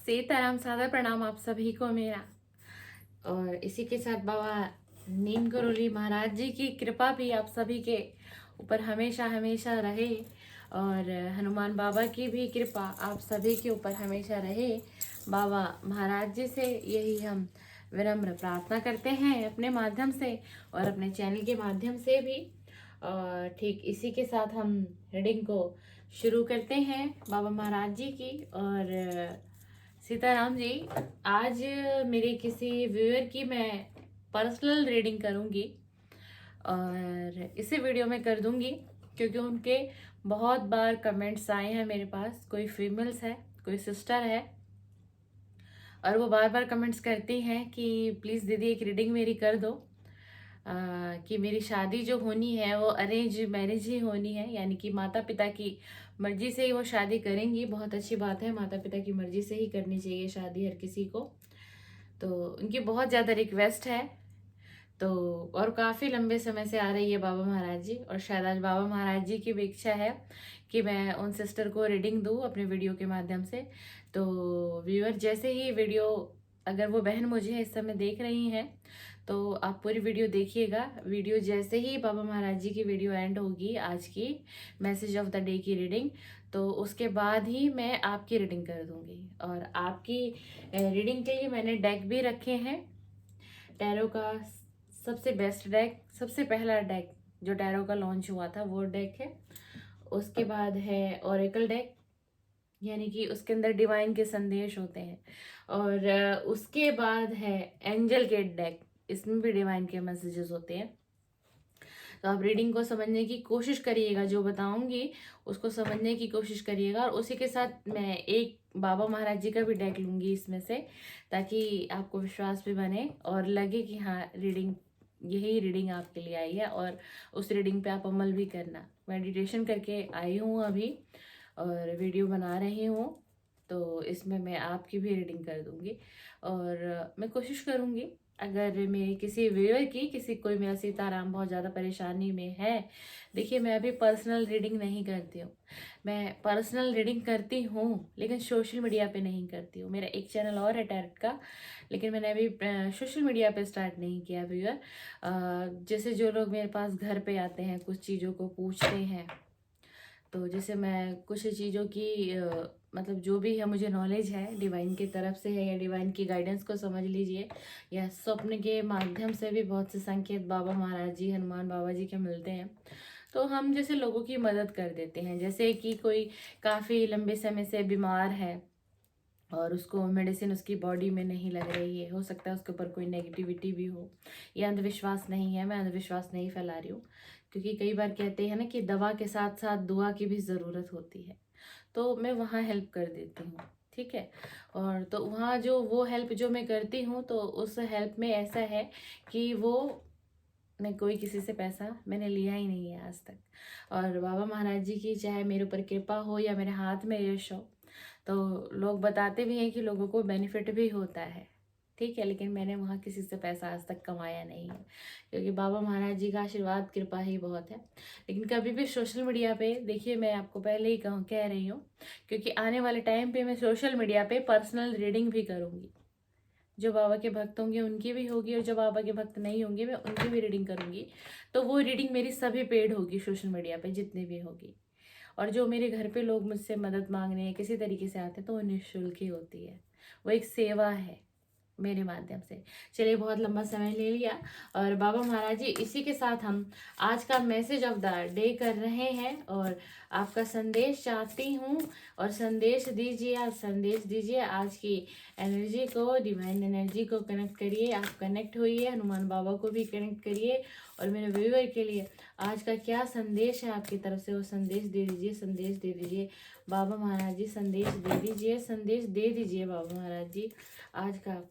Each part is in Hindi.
सीताराम सादर प्रणाम आप सभी को मेरा। और इसी के साथ बाबा नीम करोली महाराज जी की कृपा भी आप सभी के ऊपर हमेशा हमेशा रहे और हनुमान बाबा की भी कृपा आप सभी के ऊपर हमेशा रहे। बाबा महाराज जी से यही हम विनम्र प्रार्थना करते हैं अपने माध्यम से और अपने चैनल के माध्यम से भी। और ठीक इसी के साथ हम रीडिंग को शुरू करते हैं बाबा महाराज जी की। और सीताराम जी, आज मेरे किसी व्यूअर की मैं पर्सनल रीडिंग करूंगी और इसी वीडियो में कर दूंगी क्योंकि उनके बहुत बार कमेंट्स आए हैं मेरे पास। कोई फीमेल्स है, कोई सिस्टर है और वो बार बार कमेंट्स करती हैं कि प्लीज़ दीदी एक रीडिंग मेरी कर दो। कि मेरी शादी जो होनी है वो अरेंज मैरिज ही होनी है, यानी कि माता पिता की मर्जी से ही वो शादी करेंगी। बहुत अच्छी बात है, माता पिता की मर्जी से ही करनी चाहिए शादी हर किसी को। तो उनकी बहुत ज़्यादा रिक्वेस्ट है तो, और काफ़ी लंबे समय से आ रही है बाबा महाराज जी। और शायद आज बाबा महाराज जी की भी इच्छा है कि मैं उन सिस्टर को रीडिंग दूँ अपने वीडियो के माध्यम से। तो व्यूअर जैसे ही वीडियो, अगर वो बहन मुझे इस समय देख रही हैं तो आप पूरी वीडियो देखिएगा। वीडियो जैसे ही बाबा महाराज जी की वीडियो एंड होगी, आज की मैसेज ऑफ द डे की रीडिंग, तो उसके बाद ही मैं आपकी रीडिंग कर दूंगी। और आपकी रीडिंग के लिए मैंने डेक भी रखे हैं। टैरो का सबसे बेस्ट डेक, सबसे पहला डेक जो टैरो का लॉन्च हुआ था वो डेक है। उसके बाद है ओरेकल डेक, यानी कि उसके अंदर डिवाइन के संदेश होते हैं। और उसके बाद है एंजल गेट डेक, इसमें भी डिवाइन के मैसेजेस होते हैं। तो आप रीडिंग को समझने की कोशिश करिएगा, जो बताऊंगी उसको समझने की कोशिश करिएगा। और उसी के साथ मैं एक बाबा महाराज जी का भी डेक लूंगी इसमें से, ताकि आपको विश्वास भी बने और लगे कि हाँ रीडिंग, यही रीडिंग आपके लिए आई है और उस रीडिंग पे आप अमल भी करना। मेडिटेशन करके आई हूँ अभी और वीडियो बना रही हूँ, तो इसमें मैं आपकी भी रीडिंग कर दूंगी। और मैं कोशिश करूंगी, अगर मेरी किसी व्यूअर की, किसी कोई मेरा सीताराम बहुत ज़्यादा परेशानी में है। देखिए मैं अभी पर्सनल रीडिंग नहीं करती हूँ, मैं पर्सनल रीडिंग करती हूँ लेकिन सोशल मीडिया पे नहीं करती हूँ। मेरा एक चैनल और है टैरोट का, लेकिन मैंने अभी सोशल मीडिया पे स्टार्ट नहीं किया व्यूअर। जैसे जो लोग मेरे पास घर पे आते हैं, कुछ चीज़ों को पूछते हैं, तो जैसे मैं कुछ चीज़ों की मतलब जो भी है मुझे नॉलेज है डिवाइन की तरफ से है, या डिवाइन की गाइडेंस को समझ लीजिए, या स्वप्न के माध्यम से भी बहुत से संकेत बाबा महाराज जी, हनुमान बाबा जी के मिलते हैं। तो हम जैसे लोगों की मदद कर देते हैं। जैसे कि कोई काफ़ी लंबे समय से बीमार है और उसको मेडिसिन उसकी बॉडी में नहीं लग रही है, हो सकता है उसके ऊपर कोई नेगेटिविटी भी हो। ये अंधविश्वास नहीं है, मैं अंधविश्वास नहीं फैला रही हूँ, क्योंकि कई बार कहते हैं ना कि दवा के साथ साथ दुआ की भी ज़रूरत होती है। तो मैं वहाँ हेल्प कर देती हूँ, ठीक है। और तो वहाँ जो वो हेल्प जो मैं करती हूँ, तो उस हेल्प में ऐसा है कि वो, मैं कोई किसी से पैसा मैंने लिया ही नहीं है आज तक। और बाबा महाराज जी की चाहे मेरे ऊपर कृपा हो या मेरे हाथ में यश हो, तो लोग बताते भी हैं कि लोगों को बेनिफिट भी होता है, ठीक है। लेकिन मैंने वहाँ किसी से पैसा आज तक कमाया नहीं है, क्योंकि बाबा महाराज जी का आशीर्वाद कृपा ही बहुत है। लेकिन कभी भी सोशल मीडिया पे देखिए, मैं आपको पहले ही कह रही हूँ, क्योंकि आने वाले टाइम पे मैं सोशल मीडिया पे पर्सनल रीडिंग भी करूँगी। जो बाबा के भक्त होंगे उनकी भी होगी, और जो बाबा के भक्त नहीं होंगे मैं उनकी भी रीडिंग करूँगी। तो वो रीडिंग मेरी सभी पेड होगी सोशल मीडिया पे जितनी भी होगी। और जो मेरे घर पे लोग मुझसे मदद मांगने या किसी तरीके से आते हैं, तो वो निःशुल्क ही होती है, वो एक सेवा है मेरे माध्यम से। चलिए बहुत लंबा समय ले लिया। और बाबा महाराज जी, इसी के साथ हम आज का मैसेज ऑफ द डे कर रहे हैं और आपका संदेश चाहती हूँ। और संदेश दीजिए, आप संदेश दीजिए। आज की एनर्जी को, डिवाइन एनर्जी को कनेक्ट करिए, आप कनेक्ट होइए, हनुमान बाबा को भी कनेक्ट करिए। और मेरे व्यूअर के लिए आज का क्या संदेश है आपकी तरफ से, वो संदेश दे दीजिए, संदेश दे दीजिए बाबा महाराज जी, संदेश दे दीजिए, संदेश दे दीजिए बाबा महाराज जी। आज का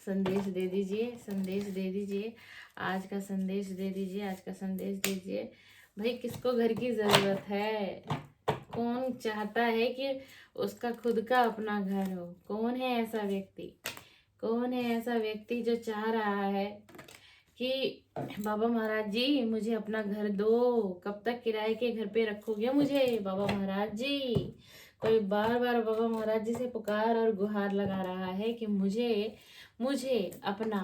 संदेश दे दीजिए, संदेश दे दीजिए, आज का संदेश दे दीजिए, आज का संदेश दीजिए। भाई किसको घर की ज़रूरत है? कौन चाहता है कि उसका खुद का अपना घर हो? कौन है ऐसा व्यक्ति? कौन है ऐसा व्यक्ति जो चाह रहा है कि बाबा महाराज जी मुझे अपना घर दो, कब तक किराए के घर पे रखोगे मुझे बाबा महाराज जी? कोई बार बार बाबा महाराज जी से पुकार और गुहार लगा रहा है कि मुझे मुझे अपना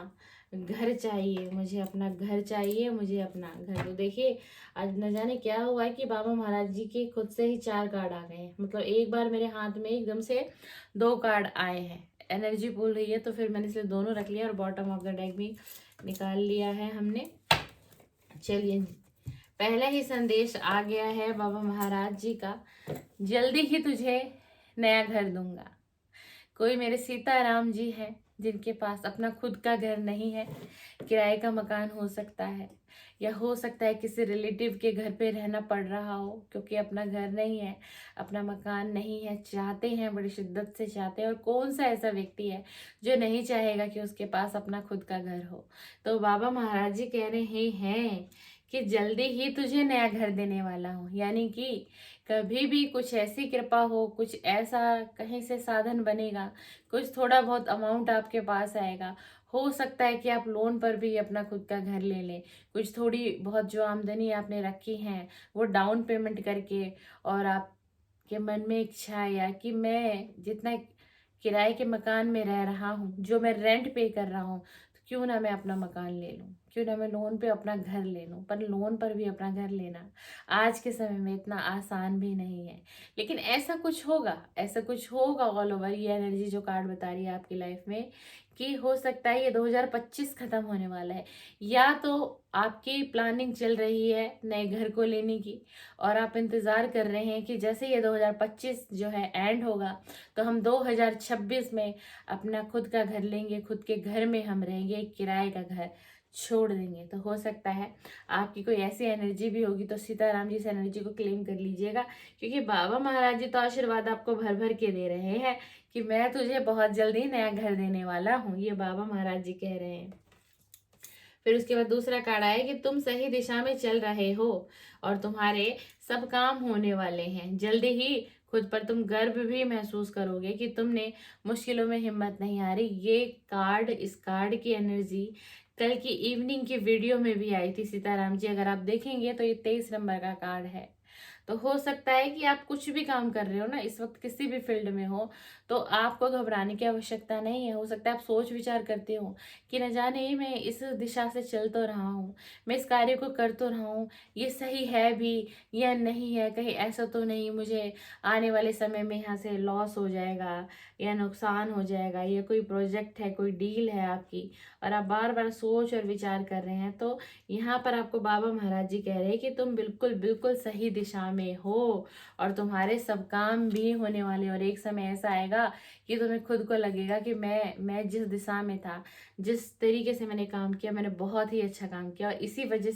घर चाहिए, मुझे अपना घर चाहिए, मुझे अपना घर। तो देखिए आज न जाने क्या हुआ है कि बाबा महाराज जी के खुद से ही 4 कार्ड आ गए हैं। मतलब एक बार मेरे हाथ में एकदम से 2 कार्ड आए हैं, एनर्जी बोल रही है, तो फिर मैंने इसलिए दोनों रख लिया और बॉटम ऑफ द डेक भी निकाल लिया है हमने। चलिए पहला ही संदेश आ गया है बाबा महाराज जी का, जल्दी ही तुझे नया घर दूंगा। कोई मेरे सीताराम जी हैं जिनके पास अपना खुद का घर नहीं है, किराए का मकान हो सकता है, या हो सकता है किसी रिलेटिव के घर पे रहना पड़ रहा हो क्योंकि अपना घर नहीं है, अपना मकान नहीं है, चाहते हैं, बड़ी शिद्दत से चाहते हैं। और कौन सा ऐसा व्यक्ति है जो नहीं चाहेगा कि उसके पास अपना खुद का घर हो। तो बाबा महाराज जी कह रहे हैं कि जल्दी ही तुझे नया घर देने वाला हूँ, यानी कि कभी भी कुछ ऐसी कृपा हो, कुछ ऐसा कहीं से साधन बनेगा, कुछ थोड़ा बहुत अमाउंट आपके पास आएगा। हो सकता है कि आप लोन पर भी अपना खुद का घर ले लें, कुछ थोड़ी बहुत जो आमदनी आपने रखी है वो डाउन पेमेंट करके, और आपके मन में इच्छा आया कि मैं जितना किराए के मकान में रह रहा हूँ, जो मैं रेंट पे कर रहा हूँ, तो क्यों ना मैं अपना मकान ले लूँ, क्यों ना मैं लोन पे अपना घर ले लूँ। पर लोन पर भी अपना घर लेना आज के समय में इतना आसान भी नहीं है, लेकिन ऐसा कुछ होगा, ऐसा कुछ होगा। ऑल ओवर ये एनर्जी जो कार्ड बता रही है आपकी लाइफ में कि हो सकता है ये 2025 खत्म होने वाला है, या तो आपकी प्लानिंग चल रही है नए घर को लेने की और आप इंतजार कर रहे हैं कि जैसे ये 2025 जो है एंड होगा तो हम 2026 में अपना खुद का घर लेंगे, खुद के घर में हम रहेंगे, किराए का घर छोड़ देंगे। तो हो सकता है आपकी कोई ऐसी एनर्जी भी होगी, तो सीताराम जी इस एनर्जी को क्लेम कर लीजिएगा, क्योंकि बाबा महाराज जी तो आशीर्वाद आपको भर भर के दे रहे हैं कि मैं तुझे बहुत जल्दी नया घर देने वाला हूँ, ये बाबा महाराज जी कह रहे हैं। फिर उसके बाद दूसरा कार्ड आया कि तुम सही दिशा में चल रहे हो और तुम्हारे सब काम होने वाले हैं। जल्दी ही खुद पर तुम गर्व भी महसूस करोगे कि तुमने मुश्किलों में हिम्मत नहीं हारी। ये कार्ड, इस कार्ड की एनर्जी कल की इवनिंग की वीडियो में भी आई थी सीताराम जी, अगर आप देखेंगे तो ये 23 नंबर का कार्ड है। तो हो सकता है कि आप कुछ भी काम कर रहे हो ना इस वक्त, किसी भी फील्ड में हो, तो आपको घबराने की आवश्यकता नहीं है। हो सकता है आप सोच विचार करते हो कि न जाने मैं इस दिशा से चल तो रहा हूँ, मैं इस कार्य को कर तो रहा हूँ, ये सही है भी या नहीं है, कहीं ऐसा तो नहीं मुझे आने वाले समय में यहाँ से लॉस हो जाएगा या नुकसान हो जाएगा, या कोई प्रोजेक्ट है, कोई डील है आपकी, और आप बार बार सोच और विचार कर रहे हैं। तो यहाँ पर आपको बाबा महाराज जी कह रहे हैं कि तुम बिल्कुल बिल्कुल सही दिशा में हो और तुम्हारे सब काम भी होने वाले, और एक समय ऐसा आएगा कि तुम्हें खुद को लगेगा कि मैं जिस दिशा में था, जिस तरीके से मैंने काम किया, मैंने बहुत ही अच्छा काम किया और इसी वजह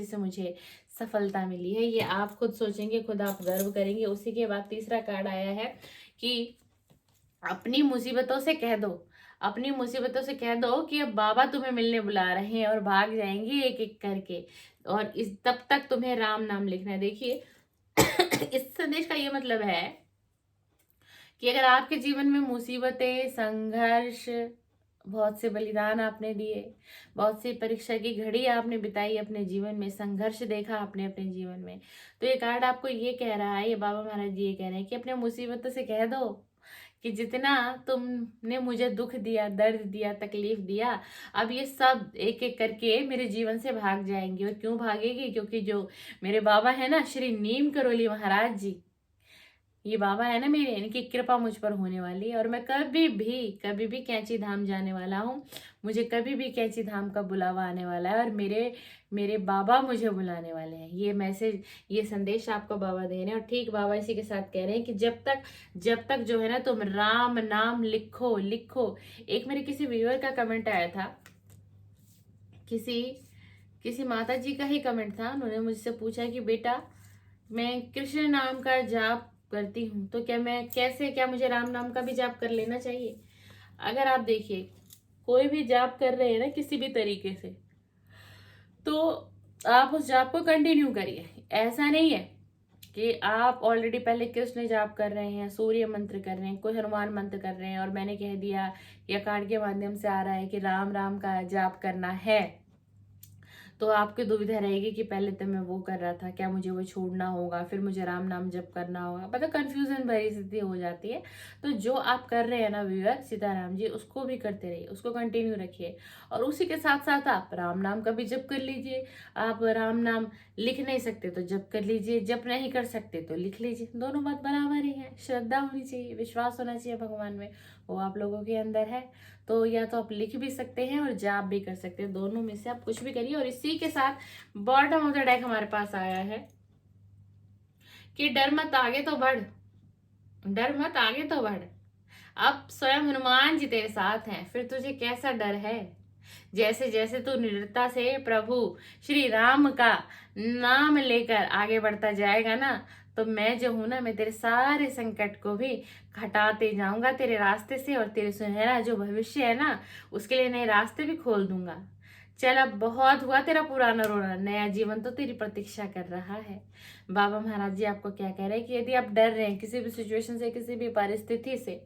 से मुझे सफलता मिली है। ये आप खुद सोचेंगे, खुद आप गर्व करेंगे। उसी के बाद तीसरा कार्ड आया है कि अपनी मुसीबतों से कह दो, अपनी मुसीबतों से कह दो कि अब बाबा तुम्हें मिलने बुला रहे हैं और भाग जाएंगे एक एक करके, और इस तब तक तुम्हें राम नाम लिखना है। देखिए इस संदेश का ये मतलब है कि अगर आपके जीवन में मुसीबतें, संघर्ष, बहुत से बलिदान आपने दिए, बहुत सी परीक्षा की घड़ी आपने बिताई अपने जीवन में, संघर्ष देखा आपने अपने जीवन में, तो ये कार्ड आपको ये कह रहा है, ये बाबा महाराज जी ये कह रहे हैं कि अपने मुसीबतों से कह दो कि जितना तुमने मुझे दुख दिया, दर्द दिया, तकलीफ दिया, अब ये सब एक एक करके मेरे जीवन से भाग जाएंगी। और क्यों भागेगी? क्योंकि जो मेरे बाबा है ना, श्री नीम करोली महाराज जी, ये बाबा है ना मेरे, इनकी कृपा मुझ पर होने वाली है और मैं कभी भी कैंची धाम जाने वाला हूँ। मुझे कभी भी कैंची धाम का बुलावा आने वाला है और मेरे मेरे बाबा मुझे बुलाने वाले हैं। ये मैसेज, ये संदेश आपको बाबा दे रहे हैं। और ठीक बाबा इसी के साथ कह रहे हैं कि जब तक जो है ना तुम राम नाम लिखो लिखो। एक मेरे किसी व्यूअर का कमेंट आया था, किसी किसी माता जी का ही कमेंट था, उन्होंने मुझसे पूछा कि बेटा मैं कृष्ण नाम का जाप करती हूँ, तो क्या मुझे राम नाम का भी जाप कर लेना चाहिए? अगर आप देखिए कोई भी जाप कर रहे हैं ना किसी भी तरीके से, तो आप उस जाप को कंटिन्यू करिए। ऐसा नहीं है कि आप ऑलरेडी पहले कृष्ण जाप कर रहे हैं, सूर्य मंत्र कर रहे हैं, कोई हनुमान मंत्र कर रहे हैं और मैंने कह दिया या कार्ड के माध्यम से आ रहा है कि राम राम का जाप करना है, तो आपकी दुविधा रहेगी कि पहले तो मैं वो कर रहा था, क्या मुझे वो छोड़ना होगा, फिर मुझे राम नाम जप करना होगा, मतलब कंफ्यूजन भरी स्थिति हो जाती है। तो जो आप कर रहे हैं ना व्यूअर, सीताराम जी, उसको भी करते रहिए, उसको कंटिन्यू रखिए। और उसी के साथ साथ आप राम नाम का भी जप कर लीजिए। आप राम नाम लिख नहीं सकते तो जप कर लीजिए, जप नहीं कर सकते तो लिख लीजिए, दोनों बात बराबर ही है। श्रद्धा होनी चाहिए, विश्वास होना चाहिए भगवान में, वो आप लोगों के अंदर है। तो या तो आप लिख भी सकते हैं और जाप भी कर सकते हैं, दोनों में से आप कुछ भी करिए। और इसी के साथ बॉटम ऑफ द डेक हमारे पास आया है कि डर मत आगे तो बढ़, डर मत आगे तो बढ़, अब स्वयं हनुमान जी तेरे साथ हैं, फिर तुझे कैसा डर है। जैसे जैसे तू निडरता से प्रभु श्री राम का नाम लेकर आगे बढ़ता जाएगा ना, तो मैं जो हूं ना, मैं तेरे सारे संकट को भी हटाते जाऊंगा तेरे रास्ते से, और तेरे सुनहरा जो भविष्य है ना, उसके लिए नए रास्ते भी खोल दूंगा। चल अब बहुत हुआ तेरा पुराना रोना, नया जीवन तो तेरी प्रतीक्षा कर रहा है। बाबा महाराज जी आपको क्या कह रहे हैं कि यदि आप डर रहे हैं किसी भी सिचुएशन से, किसी भी परिस्थिति से,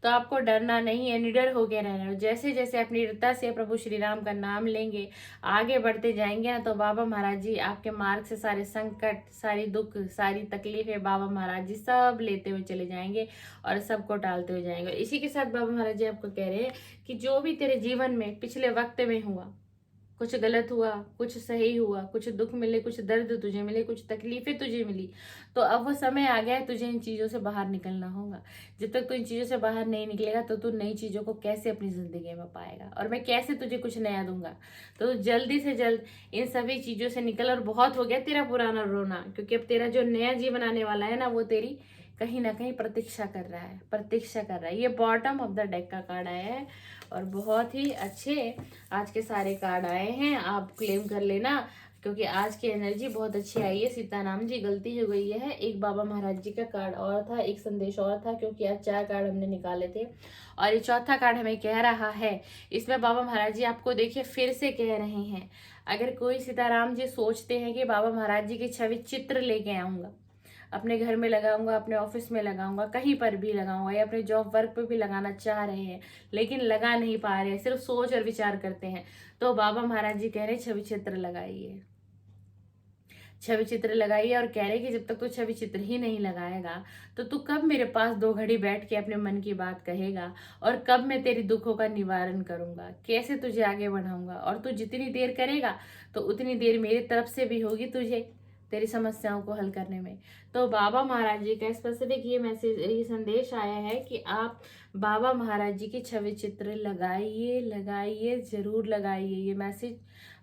तो आपको डरना नहीं है, निडर होके रहना है। जैसे जैसे आप निडरता से प्रभु श्री राम का नाम लेंगे, आगे बढ़ते जाएंगे ना, तो बाबा महाराज जी आपके मार्ग से सारे संकट, सारी दुख, सारी तकलीफें बाबा महाराज जी सब लेते हुए चले जाएंगे और सबको टालते हुए जाएंगे। इसी के साथ बाबा महाराज जी आपको कह रहे हैं कि जो भी तेरे जीवन में पिछले वक्त में हुआ, कुछ गलत हुआ, कुछ सही हुआ, कुछ दुख मिले, कुछ दर्द तुझे मिले, कुछ तकलीफें तुझे मिली, तो अब वो समय आ गया है, तुझे इन चीजों से बाहर निकलना होगा। जब तक तू इन चीजों से बाहर नहीं निकलेगा तो तू नई चीजों को कैसे अपनी जिंदगी में पाएगा, और मैं कैसे तुझे कुछ नया दूंगा। तो जल्दी से जल्द इन सभी चीजों से निकल, और बहुत हो गया तेरा पुराना रोना, क्योंकि अब तेरा जो नया जीवन आने वाला है ना, वो तेरी कहीं ना कहीं प्रतीक्षा कर रहा है, प्रतीक्षा कर रहा है। ये बॉटम ऑफ द डेक का कार्ड आया है, और बहुत ही अच्छे आज के सारे कार्ड आए हैं, आप क्लेम कर लेना, क्योंकि आज की एनर्जी बहुत अच्छी आई है। सीताराम जी गलती हो गई है, एक बाबा महाराज जी का कार्ड और था, एक संदेश और था, क्योंकि आज 4 कार्ड हमने निकाले थे, और ये चौथा कार्ड हमें कह रहा है, इसमें बाबा महाराज जी आपको देखिए फिर से कह रहे हैं, अगर कोई सीताराम जी सोचते हैं कि बाबा महाराज जी की छवि चित्र लेके आऊंगा, अपने घर में लगाऊंगा, अपने ऑफिस में लगाऊंगा, कहीं पर भी लगाऊंगा, या अपने जॉब वर्क पे भी लगाना चाह रहे हैं लेकिन लगा नहीं पा रहे हैं, सिर्फ सोच और विचार करते हैं, तो बाबा महाराज जी कह रहे हैं छवि चित्र लगाइए, छवि चित्र लगाइए। और कह रहे कि जब तक तू छवि चित्र ही नहीं लगाएगा तो तू कब मेरे पास 2 घड़ी बैठ के अपने मन की बात कहेगा, और कब मैं तेरी दुखों का निवारण करूंगा, कैसे तुझे आगे बढ़ाऊंगा। और तू जितनी देर करेगा तो उतनी देर मेरी तरफ से भी होगी तुझे तेरी समस्याओं को हल करने में। तो बाबा महाराज जी का स्पेसिफिक ये मैसेज, ये संदेश आया है कि आप बाबा महाराज जी की छवि चित्र लगाइए, लगाइए, जरूर लगाइए। ये मैसेज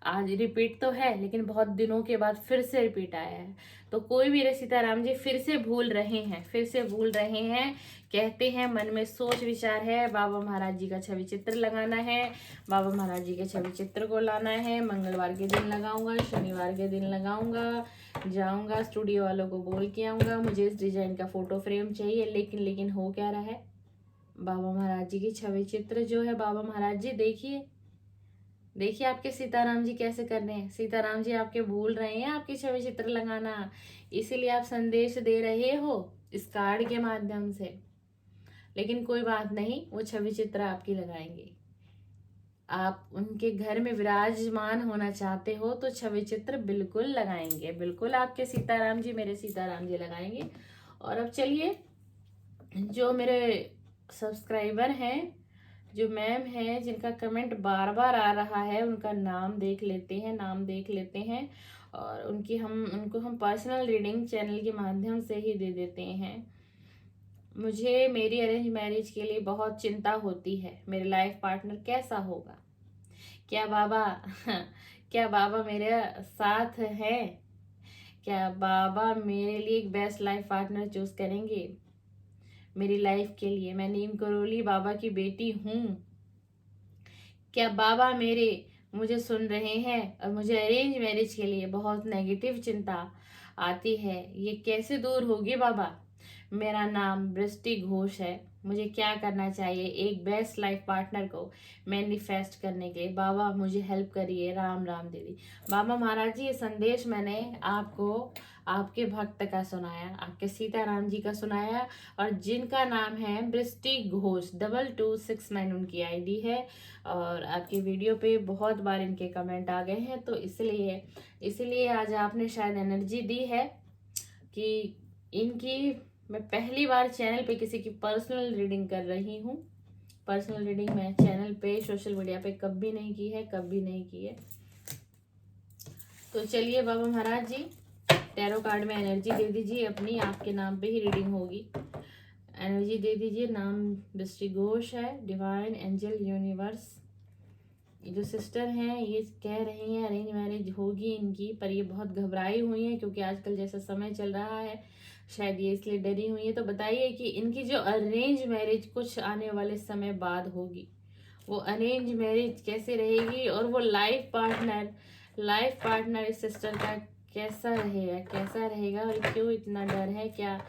आज रिपीट तो है, लेकिन बहुत दिनों के बाद फिर से रिपीट आया है। तो कोई भी सीताराम जी फिर से भूल रहे हैं, फिर से भूल रहे हैं, कहते हैं मन में सोच विचार है, बाबा महाराज जी का छवि चित्र लगाना है, बाबा महाराज जी के छवि चित्र को लाना है, मंगलवार के दिन लगाऊंगा, शनिवार के दिन लगाऊंगा, जाऊंगा स्टूडियो वालों को बोल के आऊंगा मुझे इस डिजाइन का फोटो फ्रेम चाहिए। लेकिन हो क्या रहा है, बाबा महाराज जी की छवि चित्र जो है, बाबा महाराज जी देखिए, देखिए आपके सीताराम जी कैसे कर रहे हैं। सीताराम जी आपके भूल रहे हैं आपकी छवि चित्र लगाना, इसीलिए आप संदेश दे रहे हो इस कार्ड के माध्यम से। लेकिन कोई बात नहीं, वो छवि चित्र आपकी लगाएंगे। आप उनके घर में विराजमान होना चाहते हो तो छवि चित्र बिल्कुल लगाएंगे, बिल्कुल आपके सीताराम जी, मेरे सीताराम जी लगाएंगे। और अब चलिए, जो मेरे सब्सक्राइबर हैं, जो मैम है जिनका कमेंट बार बार आ रहा है, उनका नाम देख लेते हैं, नाम देख लेते हैं, और उनको हम पर्सनल रीडिंग चैनल के माध्यम से ही दे देते हैं। मुझे मेरी अरेंज मैरिज के लिए बहुत चिंता होती है, मेरे लाइफ पार्टनर कैसा होगा, क्या बाबा क्या बाबा मेरे साथ है, क्या बाबा मेरे लिए एक बेस्ट लाइफ पार्टनर चूज करेंगे मेरी लाइफ के लिए। मैं नीम करोली बाबा की बेटी हूँ, क्या बाबा मेरे मुझे सुन रहे हैं। और मुझे अरेंज मैरिज के लिए बहुत नेगेटिव चिंता आती है, ये कैसे दूर होगी बाबा। मेरा नाम बृष्टि घोष है। मुझे क्या करना चाहिए एक बेस्ट लाइफ पार्टनर को मैनिफेस्ट करने के लिए? बाबा मुझे हेल्प करिए। राम राम दीदी। बाबा महाराज जी, ये संदेश मैंने आपको आपके भक्त का सुनाया, आपके सीताराम जी का सुनाया, और जिनका नाम है बृष्टि घोष 2269 उनकी आईडी है। और आपकी वीडियो पे बहुत बार इनके कमेंट आ गए हैं, तो इसलिए आज आपने शायद एनर्जी दी है कि इनकी, मैं पहली बार चैनल पे किसी की पर्सनल रीडिंग कर रही हूँ। पर्सनल रीडिंग मैं चैनल पे सोशल मीडिया पे कभी नहीं की है, कभी नहीं की है। तो चलिए बाबा महाराज जी, टैरो कार्ड में एनर्जी दे दीजिए अपनी, आपके नाम पे ही रीडिंग होगी। एनर्जी दे दीजिए। नाम बृष्टि घोष है। डिवाइन एंजल यूनिवर्स, ये जो सिस्टर हैं ये कह रही हैं अरेंज मैरिज होगी इनकी, पर ये बहुत घबराई हुई हैं क्योंकि आजकल जैसा समय चल रहा है शायद ये इसलिए डरी हुई है। तो बताइए कि इनकी जो अरेंज मैरिज कुछ आने वाले समय बाद होगी, वो अरेंज मैरिज कैसे रहेगी, और वो लाइफ पार्टनर इस सिस्टर का कैसा रहेगा और क्यों इतना डर है, क्या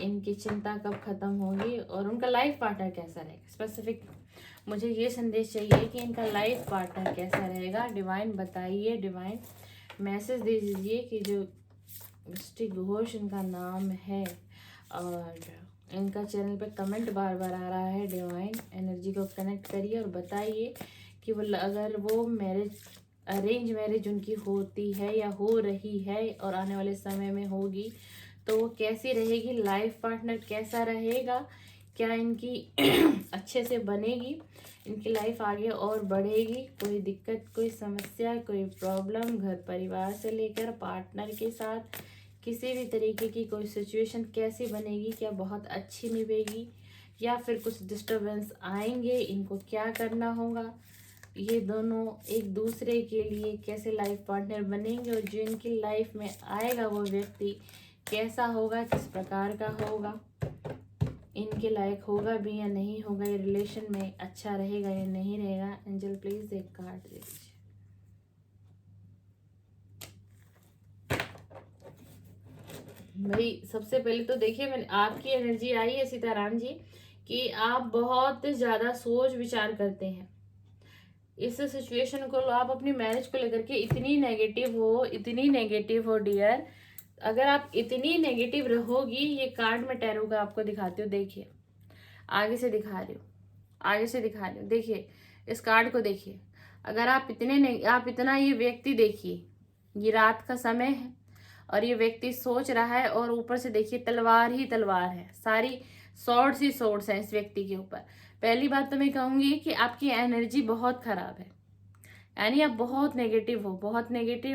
इनकी चिंता कब खत्म होगी, और उनका लाइफ पार्टनर कैसा रहेगा। स्पेसिफिक मुझे ये संदेश चाहिए कि इनका लाइफ पार्टनर कैसा रहेगा। डिवाइन बताइए, डिवाइन मैसेज दे दीजिए कि जो बृष्टि घोष इनका नाम है, और इनका चैनल पे कमेंट बार बार आ रहा है। डिवाइन एनर्जी को कनेक्ट करिए और बताइए कि वो, अगर वो मैरिज अरेंज मैरिज उनकी होती है या हो रही है और आने वाले समय में होगी, तो वो कैसी रहेगी, लाइफ पार्टनर कैसा रहेगा, क्या इनकी अच्छे से बनेगी, इनकी लाइफ आगे और बढ़ेगी, कोई दिक्कत, कोई समस्या, कोई प्रॉब्लम, घर परिवार से लेकर पार्टनर के साथ किसी भी तरीके की कोई सिचुएशन कैसी बनेगी, क्या बहुत अच्छी निभेगी या फिर कुछ डिस्टरबेंस आएंगे, इनको क्या करना होगा, ये दोनों एक दूसरे के लिए कैसे लाइफ पार्टनर बनेंगे, और जो इनकी लाइफ में आएगा वो व्यक्ति कैसा होगा, किस प्रकार का होगा, इनके लायक होगा भी या नहीं होगा, ये रिलेशन में अच्छा रहेगा या नहीं रहेगा। एंजल प्लीज एक कार्ड दे दीजिए। भाई सबसे पहले तो देखिए, मैंने आपकी एनर्जी आई है सीताराम जी कि आप बहुत ज्यादा सोच विचार करते हैं इस सिचुएशन को, आप अपनी मैरिज को लेकर के इतनी नेगेटिव हो डियर। अगर आप इतनी नेगेटिव रहोगी, ये कार्ड में टैरो का आपको दिखाती हूँ, देखिए आगे से दिखा रही हूँ, देखिए इस कार्ड को देखिए। अगर आप इतना, ये व्यक्ति देखिए, ये रात का समय है और ये व्यक्ति सोच रहा है, और ऊपर से देखिए तलवार ही तलवार है, सारी सॉर्ड्स ही सॉर्ड्स हैं इस व्यक्ति के ऊपर। पहली बात तो मैं कहूंगी कि आपकी एनर्जी बहुत खराब है, यानी आप बहुत नेगेटिव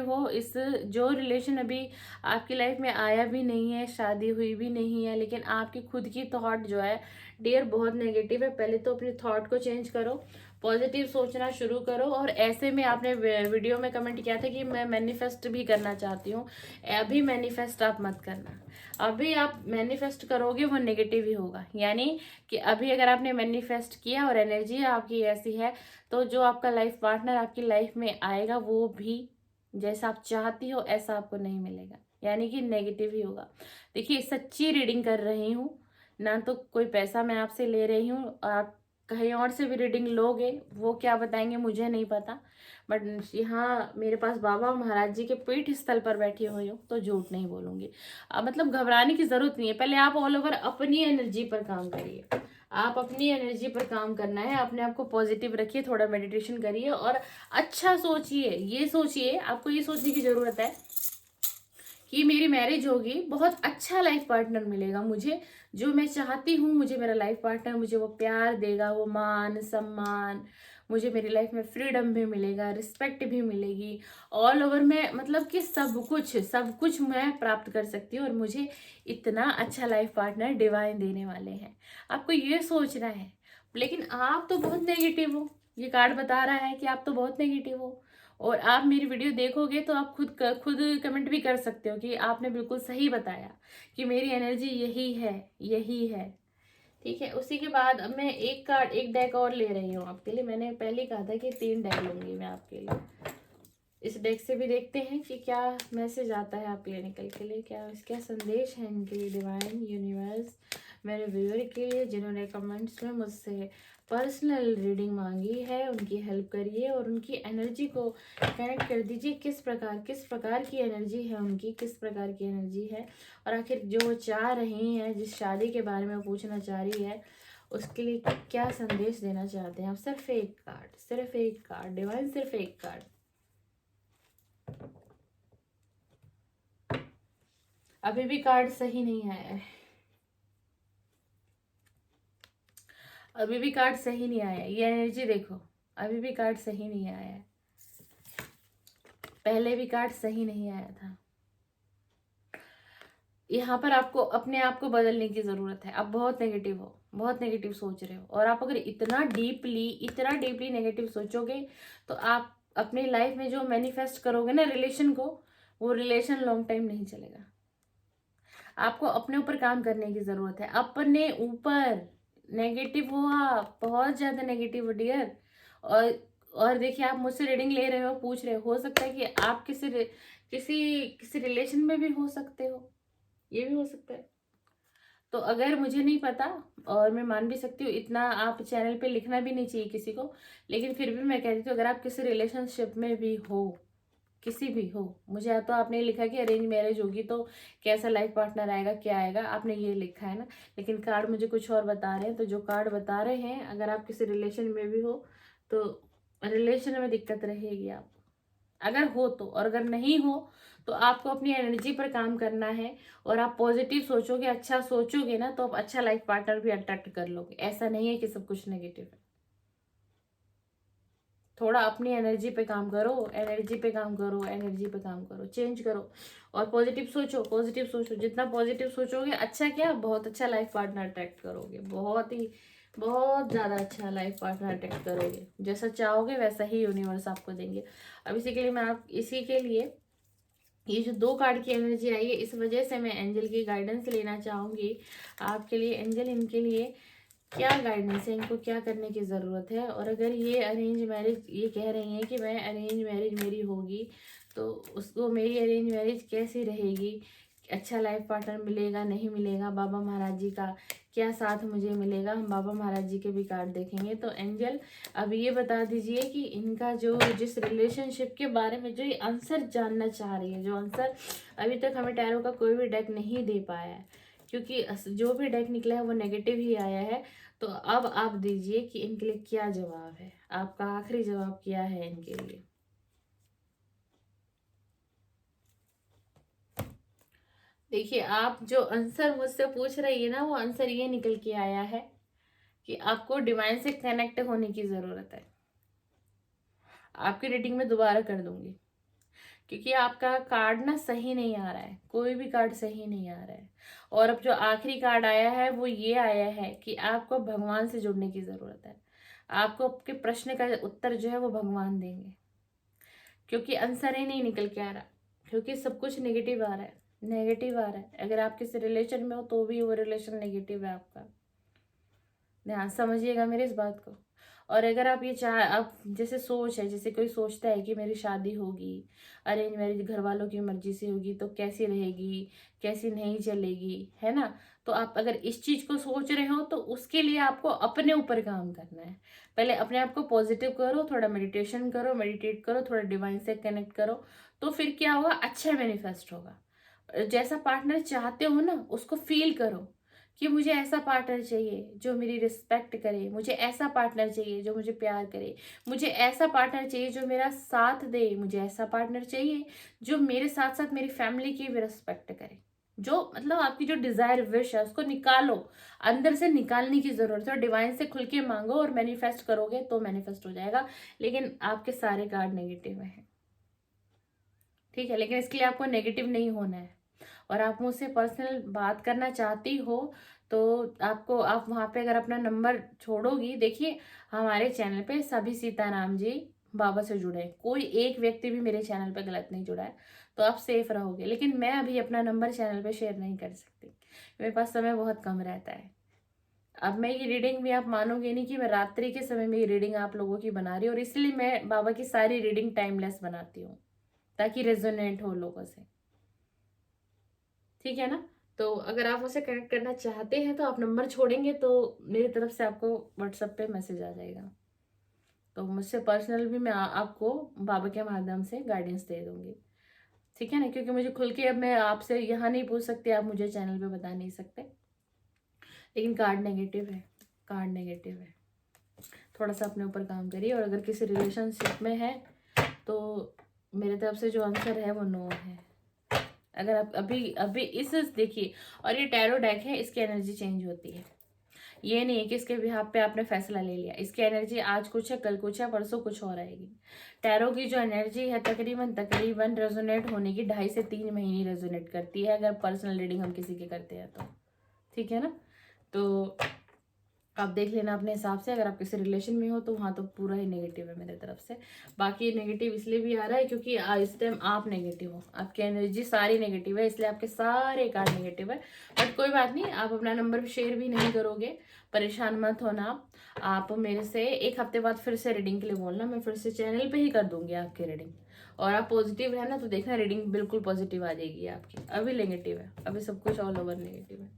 हो। इस जो रिलेशन अभी आपकी लाइफ में आया भी नहीं है, शादी हुई भी नहीं है, लेकिन आपकी खुद की थॉट जो है डियर बहुत नेगेटिव है। पहले तो अपनी थॉट को चेंज करो, पॉजिटिव सोचना शुरू करो। और ऐसे में आपने वीडियो में कमेंट किया था कि मैं मैनिफेस्ट भी करना चाहती हूँ, अभी मैनिफेस्ट आप मत करना। अभी आप मैनिफेस्ट करोगे वो नेगेटिव ही होगा, यानी कि अभी अगर आपने मैनिफेस्ट किया और एनर्जी आपकी ऐसी है, तो जो आपका लाइफ पार्टनर आपकी लाइफ में आएगा वो भी जैसा आप चाहती हो ऐसा आपको नहीं मिलेगा, यानी कि नेगेटिव ही होगा। देखिए सच्ची रीडिंग कर रही हूँ ना, तो कोई पैसा मैं आपसे ले रही हूँ। आप कहीं और से भी रीडिंग लोगे, वो क्या बताएंगे मुझे नहीं पता, बट यहाँ मेरे पास बाबा महाराज जी के पीठ स्थल पर बैठी हुई हूँ तो झूठ नहीं बोलूंगी। मतलब घबराने की जरूरत नहीं है। पहले आप ऑल ओवर अपनी एनर्जी पर काम करिए, आप अपनी एनर्जी पर काम करना है, अपने आप को पॉजिटिव रखिए, थोड़ा मेडिटेशन करिए और अच्छा सोचिए। ये सोचिए, आपको ये सोचने की जरूरत है कि मेरी मैरिज होगी, बहुत अच्छा लाइफ पार्टनर मिलेगा मुझे, जो मैं चाहती हूँ मुझे मेरा लाइफ पार्टनर, मुझे वो प्यार देगा, वो मान सम्मान, मुझे मेरी लाइफ में फ्रीडम भी मिलेगा, रिस्पेक्ट भी मिलेगी, ऑल ओवर में मतलब कि सब कुछ मैं प्राप्त कर सकती हूँ, और मुझे इतना अच्छा लाइफ पार्टनर डिवाइन देने वाले हैं। आपको ये सोचना है। लेकिन आप तो बहुत नेगेटिव हो, ये कार्ड बता रहा है कि आप तो बहुत नेगेटिव हो। और आप मेरी वीडियो देखोगे तो आप खुद कमेंट भी कर सकते हो कि आपने बिल्कुल सही बताया कि मेरी एनर्जी यही है। ठीक है, उसी के बाद अब मैं एक डेक और ले रही हूँ आपके लिए। मैंने पहले कहा था कि 3 डेक लूंगी मैं आपके लिए। इस डेक से भी देखते हैं कि क्या मैसेज आता है आपके लिए निकल के लिए, क्या संदेश है इनके लिए डिवाइन यूनिवर्स मेरे व्यूअर के लिए जिन्होंने कमेंट्स में मुझसे पर्सनल रीडिंग मांगी है। उनकी हेल्प करिए और उनकी एनर्जी को कनेक्ट कर दीजिए। किस प्रकार की एनर्जी है उनकी, किस प्रकार की एनर्जी है, और आखिर जो वो चाह रही हैं, जिस शादी के बारे में वो पूछना चाह रही है, उसके लिए क्या संदेश देना चाहते हैं आप। सिर्फ एक कार्ड, सिर्फ एक कार्ड डिवाइन, सिर्फ एक कार्ड। अभी भी कार्ड सही नहीं आया है, अभी भी कार्ड सही नहीं आया है। ये एनर्जी देखो, अभी भी कार्ड सही नहीं आया है। पहले भी कार्ड सही नहीं आया था। यहाँ पर आपको अपने आप को बदलने की जरूरत है। आप बहुत नेगेटिव हो, बहुत नेगेटिव सोच रहे हो, और आप अगर इतना डीपली नेगेटिव सोचोगे तो आप अपनी लाइफ में जो मैनिफेस्ट करोगे ना रिलेशन को, वो रिलेशन लॉन्ग टाइम नहीं चलेगा। आपको अपने ऊपर काम करने की जरूरत है, अपने ऊपर। नेगेटिव हो आप, बहुत ज्यादा नेगेटिव हो डियर। और देखिए, आप मुझसे रीडिंग ले रहे हो, पूछ रहे हो सकता है कि आप किसी रिलेशन में भी हो सकते हो, ये भी हो सकता है। तो अगर मुझे नहीं पता, और मैं मान भी सकती हूँ, इतना आप चैनल पे लिखना भी नहीं चाहिए किसी को, लेकिन फिर भी मैं कहती हूँ अगर आप किसी रिलेशनशिप में भी हो, किसी भी हो, मुझे तो आपने लिखा कि अरेंज मैरिज होगी तो कैसा लाइफ पार्टनर आएगा, क्या आएगा, आपने ये लिखा है ना, लेकिन कार्ड मुझे कुछ और बता रहे हैं। तो जो कार्ड बता रहे हैं, अगर आप किसी रिलेशन में भी हो तो रिलेशन में दिक्कत रहेगी आप, अगर हो तो, और अगर नहीं हो तो आपको अपनी एनर्जी पर काम करना है। और आप पॉजिटिव सोचोगे, अच्छा सोचोगे ना, तो आप अच्छा लाइफ पार्टनर भी अट्रैक्ट कर लोगे। ऐसा नहीं है कि सब कुछ नेगेटिव है। थोड़ा अपनी एनर्जी पे काम करो, एनर्जी पे काम करो, एनर्जी पे काम करो, चेंज करो, और पॉजिटिव सोचो, पॉजिटिव सोचो। जितना पॉजिटिव सोचोगे, अच्छा क्या, बहुत अच्छा लाइफ पार्टनर अट्रैक्ट करोगे, बहुत ज़्यादा अच्छा लाइफ पार्टनर अट्रैक्ट करोगे। जैसा चाहोगे वैसा ही यूनिवर्स आपको देंगे। अब इसी के लिए मैं आप इसी के लिए ये जो दो कार्ड की एनर्जी आई है, इस वजह से मैं एंजल की गाइडेंस लेना चाहूँगी आपके लिए। एंजल इनके लिए क्या गाइडेंस है, इनको क्या करने की ज़रूरत है। और अगर ये अरेंज मैरिज, ये कह रही हैं कि मैं अरेंज मैरिज मेरी होगी, तो उसको मेरी अरेंज मैरिज कैसी रहेगी, अच्छा लाइफ पार्टनर मिलेगा नहीं मिलेगा, बाबा महाराज जी का क्या साथ मुझे मिलेगा, हम बाबा महाराज जी के भी कार्ड देखेंगे। तो एंजल अब ये बता दीजिए कि इनका जो जिस रिलेशनशिप के बारे में जो ये आंसर जानना चाह रही है, जो आंसर अभी तक हमें टैरो का कोई भी डेक नहीं दे पाया है, क्योंकि जो भी डेक निकला है वो नेगेटिव ही आया है। तो अब आप दीजिए कि इनके लिए क्या जवाब है, आपका आखिरी जवाब क्या है इनके लिए। देखिए, आप जो आंसर मुझसे पूछ रही है ना, वो आंसर ये निकल के आया है कि आपको डिवाइन से कनेक्ट होने की जरूरत है। आपकी रीडिंग में दोबारा कर दूंगी, क्योंकि आपका कार्ड ना सही नहीं आ रहा है, कोई भी कार्ड सही नहीं आ रहा है। और अब जो आखिरी कार्ड आया है वो ये आया है कि आपको भगवान से जुड़ने की जरूरत है। आपको आपके प्रश्न का उत्तर जो है वो भगवान देंगे, क्योंकि आंसर ही नहीं निकल के आ रहा, क्योंकि सब कुछ नेगेटिव आ रहा है, नेगेटिव आ रहा है। अगर आप किसी रिलेशन में हो तो भी वो रिलेशन नेगेटिव है आपका, ध्यान समझिएगा मेरे इस बात को। और अगर आप ये चाह, आप जैसे सोच है, जैसे कोई सोचता है कि मेरी शादी होगी, अरेंज मैरिज घर वालों की मर्जी से होगी तो कैसी रहेगी, कैसी नहीं चलेगी, है ना। तो आप अगर इस चीज को सोच रहे हो तो उसके लिए आपको अपने ऊपर काम करना है। पहले अपने आप को पॉजिटिव करो, थोड़ा मेडिटेशन करो, मेडिटेट करो, थोड़ा डिवाइन से कनेक्ट करो, तो फिर क्या होगा, अच्छा मैनिफेस्ट होगा। जैसा पार्टनर चाहते हो ना, उसको फील करो कि मुझे ऐसा पार्टनर चाहिए जो मेरी रिस्पेक्ट करे, मुझे ऐसा पार्टनर चाहिए जो मुझे प्यार करे, मुझे ऐसा पार्टनर चाहिए जो मेरा साथ दे, मुझे ऐसा पार्टनर चाहिए जो मेरे साथ साथ मेरी फैमिली की भी रिस्पेक्ट करे। जो मतलब आपकी जो डिजायर विश है उसको निकालो, अंदर से निकालने की जरूरत है, और डिवाइन से खुल के मांगो और मैनिफेस्ट करोगे तो मैनिफेस्ट हो जाएगा। लेकिन आपके सारे कार्ड नेगेटिव हैं, ठीक है, लेकिन इसके लिए आपको नेगेटिव नहीं होना है। और आप मुझसे पर्सनल बात करना चाहती हो तो आपको, आप वहाँ पे अगर अपना नंबर छोड़ोगी, देखिए हमारे चैनल पे सभी सीताराम जी बाबा से जुड़े हैं, कोई एक व्यक्ति भी मेरे चैनल पे गलत नहीं जुड़ा है, तो आप सेफ रहोगे। लेकिन मैं अभी अपना नंबर चैनल पे शेयर नहीं कर सकती, मेरे पास समय बहुत कम रहता है। अब मैं ये रीडिंग भी आप मानोगे नहीं कि मैं रात्रि के समय में ये रीडिंग आप लोगों की बना रही हूँ, और इसलिए मैं बाबा की सारी रीडिंग टाइमलेस बनाती हूँ। ताकि रेजोनेट हो लोगों से, ठीक है ना। तो अगर आप उसे कनेक्ट करना चाहते हैं तो आप नंबर छोड़ेंगे तो मेरी तरफ से आपको व्हाट्सएप पे मैसेज आ जाएगा। तो मुझसे पर्सनल भी मैं आपको बाबा के माध्यम से गाइडेंस दे दूंगी, ठीक है ना। क्योंकि मुझे खुल के अब मैं आपसे यहाँ नहीं पूछ सकती, आप मुझे चैनल पे बता नहीं सकते। लेकिन कार्ड नेगेटिव है, कार्ड नेगेटिव है। थोड़ा सा अपने ऊपर काम करिए। और अगर किसी रिलेशनशिप में है तो मेरे तरफ से जो आंसर है वो नो है। अगर आप अभी अभी इस देखिए, और ये टैरो डेक है, इसकी एनर्जी चेंज होती है। ये नहीं है कि इसके बिहाफ पे आपने फैसला ले लिया। इसकी एनर्जी आज कुछ है, कल कुछ है, परसों कुछ और आएगी। टैरो की जो एनर्जी है तकरीबन तकरीबन रेजोनेट होने की 2.5 से 3 महीने रेजोनेट करती है, अगर पर्सनल रीडिंग हम किसी की करते हैं तो, ठीक है ना। तो आप देख लेना अपने हिसाब से। अगर आप किसी रिलेशन में हो तो वहाँ तो पूरा ही नेगेटिव है मेरे तरफ से। बाकी नेगेटिव इसलिए भी आ रहा है क्योंकि इस टाइम आप नेगेटिव हो, आपकी एनर्जी सारी नेगेटिव है, इसलिए आपके सारे कार्ड नेगेटिव है। बट कोई बात नहीं, आप अपना नंबर शेयर भी नहीं करोगे, परेशान मत होना। आप मेरे से 1 हफ्ते बाद फिर से रीडिंग के लिए बोलना, मैं फिर से चैनल पे ही कर दूंगी आपकी रीडिंग। और आप पॉजिटिव है ना तो देखना रीडिंग बिल्कुल पॉजिटिव आ जाएगी आपकी। अभी नेगेटिव है, अभी सब कुछ ऑल ओवर नेगेटिव है।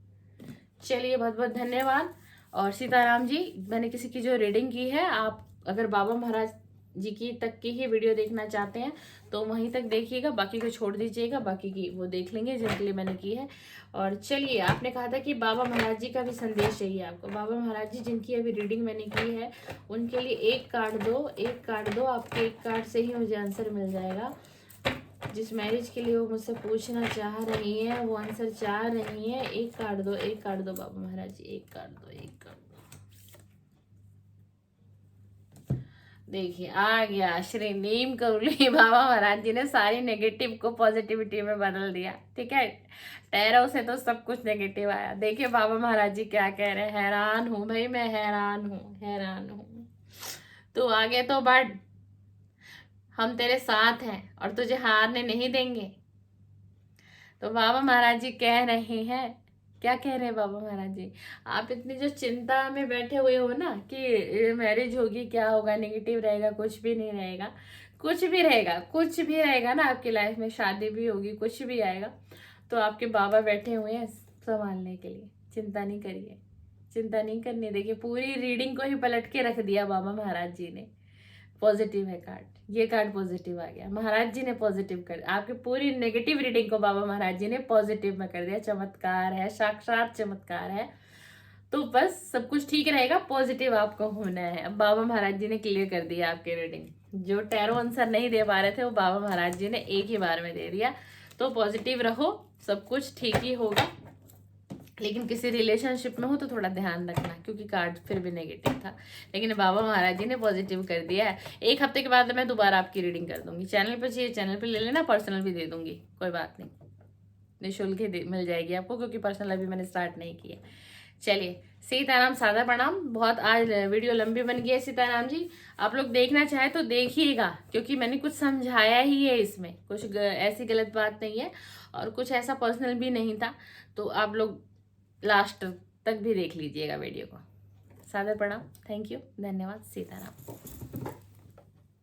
चलिए, बहुत बहुत धन्यवाद। और सीताराम जी, मैंने किसी की जो रीडिंग की है, आप अगर बाबा महाराज जी की तक की ही वीडियो देखना चाहते हैं तो वहीं तक देखिएगा, बाकी को छोड़ दीजिएगा, बाकी की वो देख लेंगे जिनके लिए मैंने की है। और चलिए, आपने कहा था कि बाबा महाराज जी का भी संदेश चाहिए आपको। बाबा महाराज जी जिनकी अभी रीडिंग मैंने की है उनके लिए एक कार्ड दो, एक कार्ड दो। आपके एक कार्ड से ही मुझे आंसर मिल जाएगा। जिस मैरिज के लिए वो मुझसे पूछना चाह रही है, वो आंसर चाह रही है। एक कार्ड दो, एक कार्ड दो बाबा महाराज जी, एक कार्ड दो, एक कार्ड दो। देखिए आ गया श्री नीम करोली। बाबा महाराज जी ने सारी नेगेटिव को पॉजिटिविटी में बदल दिया, ठीक है। टैरो से तो सब कुछ नेगेटिव आया। देखिए बाबा महाराज जी क्या कह रहे हैं, हैरान हूं भाई मैं, हैरान हूं, हैरान हूं। तू आगे तो बढ़, हम तेरे साथ हैं और तुझे हारने नहीं देंगे। तो बाबा महाराज जी कह रहे हैं, क्या कह रहे हैं बाबा महाराज जी, आप इतनी जो चिंता में बैठे हुए हो ना कि मैरिज होगी, क्या होगा, नेगेटिव रहेगा, कुछ भी नहीं रहेगा। कुछ भी रहेगा, कुछ भी रहेगा ना आपकी लाइफ में, शादी भी होगी, कुछ भी आएगा तो आपके बाबा बैठे हुए हैं संभालने के लिए। चिंता नहीं करिए, चिंता नहीं करनी। देखिए पूरी रीडिंग को ही पलट के रख दिया बाबा महाराज जी ने। पॉजिटिव है कार्ड, ये कार्ड पॉजिटिव आ गया। महाराज जी ने पॉजिटिव कर, आपकी पूरी नेगेटिव रीडिंग को बाबा महाराज जी ने पॉजिटिव में कर दिया। चमत्कार है, साक्षात चमत्कार है। तो बस सब कुछ ठीक रहेगा, पॉजिटिव आपको होना है। अब बाबा महाराज जी ने क्लियर कर दिया आपकी रीडिंग। जो टैरो आंसर नहीं दे पा रहे थे वो बाबा महाराज जी ने एक ही बार में दे दिया। तो पॉजिटिव रहो, सब कुछ ठीक ही होगा। लेकिन किसी रिलेशनशिप में हो तो थोड़ा ध्यान रखना, क्योंकि कार्ड फिर भी नेगेटिव था। लेकिन बाबा महाराज जी ने पॉजिटिव कर दिया है। 1 हफ्ते के बाद मैं दोबारा आपकी रीडिंग कर दूंगी। चैनल पे चाहिए चैनल पे ले लेना, पर्सनल भी दे दूंगी, कोई बात नहीं, निःशुल्क ही मिल जाएगी आपको, क्योंकि पर्सनल अभी मैंने स्टार्ट नहीं किया। चलिए, सीताराम, सादा प्रणाम। बहुत आज वीडियो लंबी बन गई है सीताराम जी, आप लोग देखना चाहे तो देखिएगा, क्योंकि मैंने कुछ समझाया ही है इसमें, कुछ ऐसी गलत बात नहीं है और कुछ ऐसा पर्सनल भी नहीं था। तो आप लोग लास्ट तक भी देख लीजिएगा वीडियो को। सादर प्रणाम, थैंक यू, धन्यवाद, सीताराम।